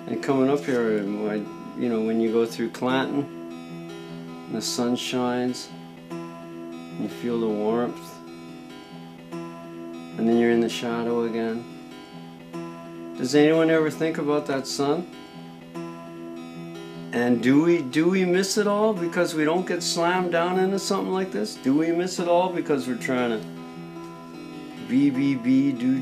And coming up here, you know, when you go through Clanton, and the sun shines, and you feel the warmth, and then you're in the shadow again. Does anyone ever think about that sun? And do we miss it all because we don't get slammed down into something like this? Do we miss it all because we're trying to be, do, be, do.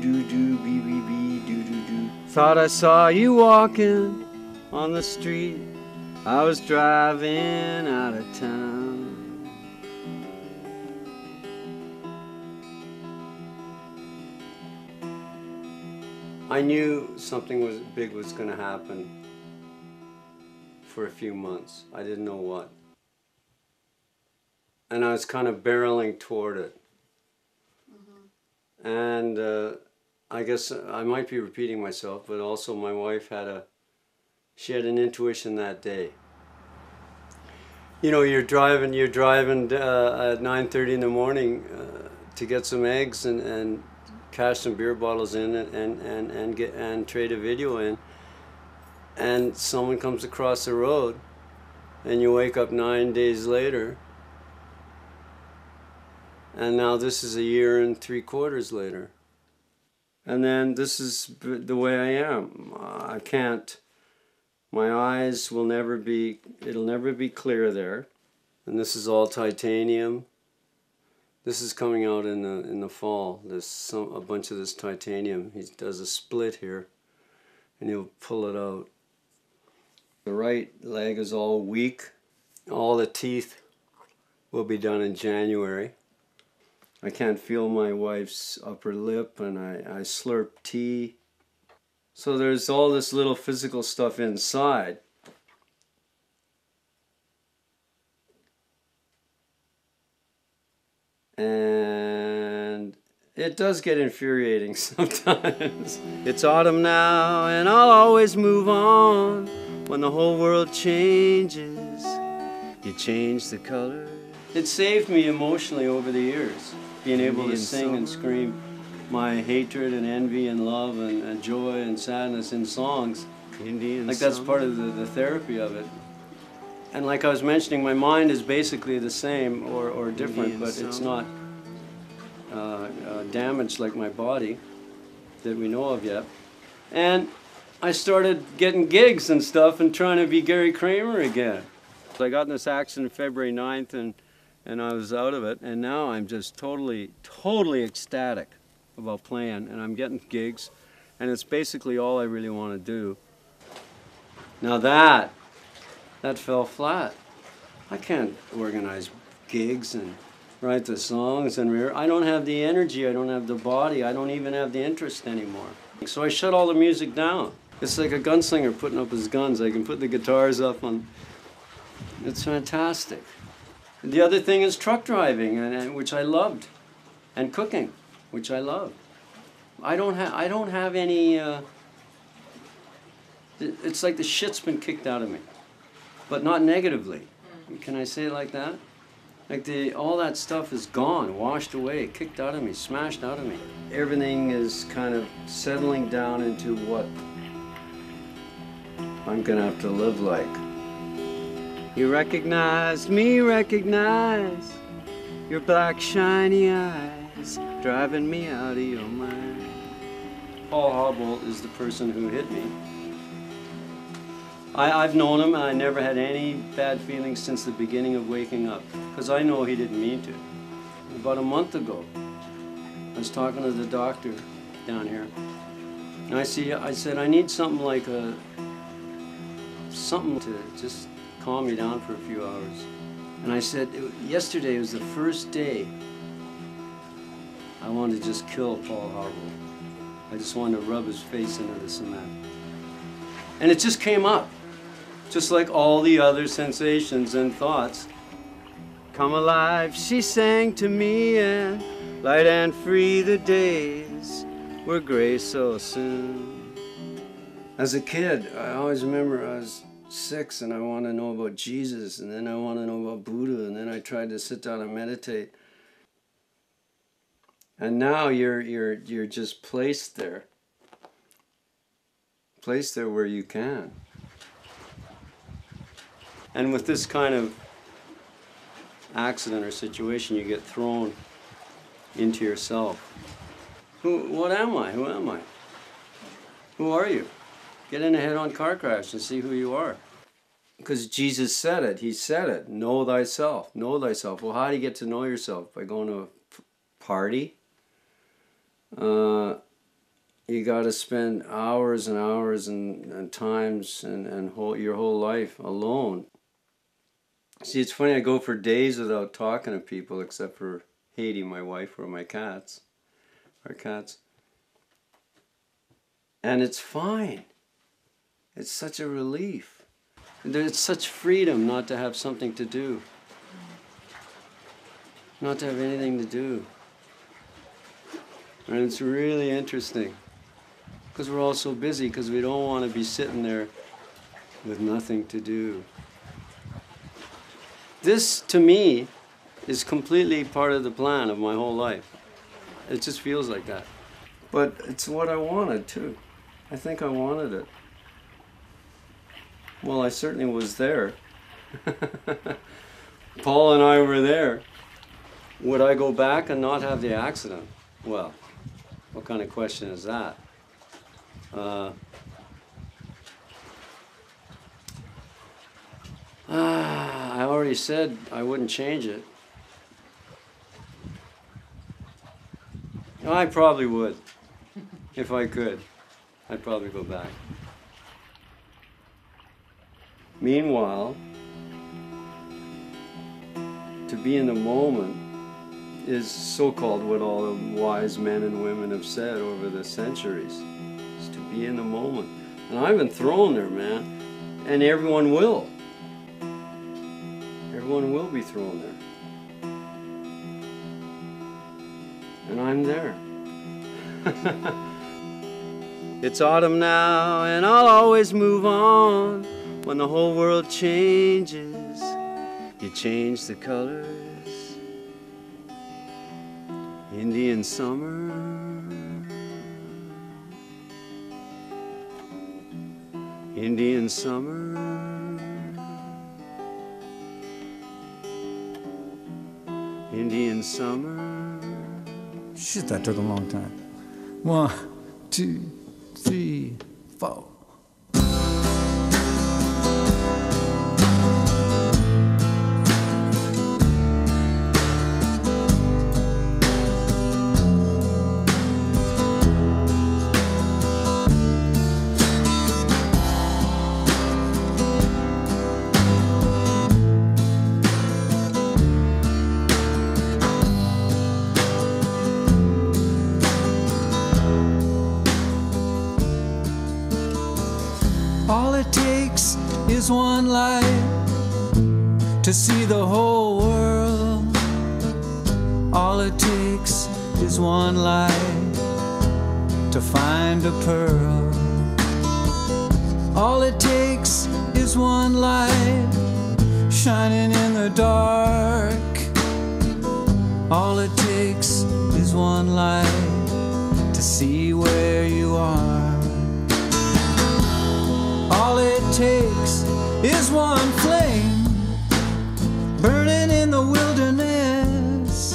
Thought I saw you walking on the street. I was driving out of town. I knew something big was going to happen for a few months. I didn't know what. And I was kind of barreling toward it. And I guess I might be repeating myself, but also my wife had an intuition that day. You know, you're driving at 9:30 in the morning to get some eggs and cash some beer bottles in and trade a video in, and someone comes across the road, and you wake up 9 days later. And now this is 1 year and 3/4 later. And then this is the way I am. I can't, my eyes will never be, it'll never be clear there. And this is all titanium. This is coming out in the fall. There's a bunch of this titanium. He does a split here and he'll pull it out. The right leg is all weak. All the teeth will be done in January. I can't feel my wife's upper lip, and I slurp tea. So there's all this little physical stuff inside. And it does get infuriating sometimes. It's autumn now, and I'll always move on. When the whole world changes, you change the color. It saved me emotionally over the years. Being able to sing and scream my hatred and envy and love and joy and sadness in songs. Like that's part of the therapy of it. And like I was mentioning, my mind is basically the same or different, but it's not damaged like my body that we know of yet. And I started getting gigs and stuff and trying to be Gary Kramer again. I got in this accident February 9th and I was out of it, and now I'm just totally ecstatic about playing, and I'm getting gigs, and it's basically all I really want to do. Now that fell flat. I can't organize gigs and write the songs, and I don't have the energy, I don't have the body, I don't even have the interest anymore. So I shut all the music down. It's like a gunslinger putting up his guns. I can put the guitars up on. It's fantastic. The other thing is truck driving, which I loved, and cooking, which I love. I don't have any. It's like the shit's been kicked out of me, but not negatively. Can I say it like that? Like all that stuff is gone, washed away, kicked out of me, smashed out of me. Everything is kind of settling down into what I'm gonna have to live like. You recognize me, recognize your black shiny eyes, driving me out of your mind. Paul Harbolt is the person who hit me. I've known him, and I never had any bad feelings since the beginning of waking up, because I know he didn't mean to. About a month ago, I was talking to the doctor down here, and I said, I need something like something to just calm me down for a few hours. And I said, yesterday was the first day I wanted to just kill Paul Harbolt. I just wanted to rub his face into the cement. And it just came up, just like all the other sensations and thoughts. Come alive, she sang to me, and light and free the days were gray so soon. As a kid, I always remember I was 6 and I wanted to know about Jesus, and then I wanted to know about Buddha, and then I tried to sit down and meditate. And now you're just placed there where you can. And with this kind of accident or situation, you get thrown into yourself. What am I? Who am I? Who are you? Get in a head-on car crash and see who you are. Because Jesus said it. He said it. Know thyself. Know thyself. Well, how do you get to know yourself? By going to a party? You got to spend hours and hours and times and your whole life alone. See, it's funny, I go for days without talking to people except for Haiti, my wife, or my cats. Our cats. And it's fine. It's such a relief. It's such freedom not to have something to do. Not to have anything to do. And it's really interesting. Because we're all so busy, because we don't want to be sitting there with nothing to do. This, to me, is completely part of the plan of my whole life. It just feels like that. But it's what I wanted, too. I think I wanted it. Well, I certainly was there. Paul and I were there. Would I go back and not have the accident? Well, what kind of question is that? I already said I wouldn't change it. I probably would. If I could, I'd probably go back. Meanwhile, to be in the moment is so-called what all the wise men and women have said over the centuries. Is to be in the moment. And I've been thrown there, man. And everyone will. Everyone will be thrown there. And I'm there. It's autumn now, and I'll always move on. When the whole world changes, you change the colors. Indian summer, Indian summer, Indian summer. Shit, that took a long time. 1, 2, 3, 4. All it takes is one light to see the whole world. All it takes is one light to find a pearl. All it takes is one light shining in the dark. All it takes is one light to see where you are. All it takes is one flame burning in the wilderness,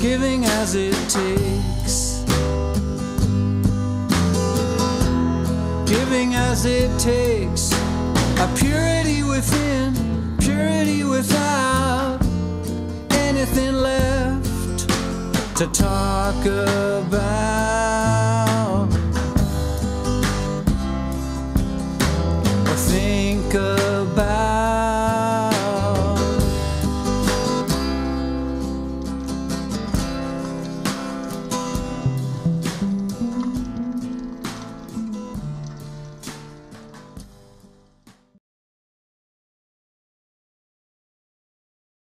giving as it takes, giving as it takes, a purity within, purity without anything left to talk about.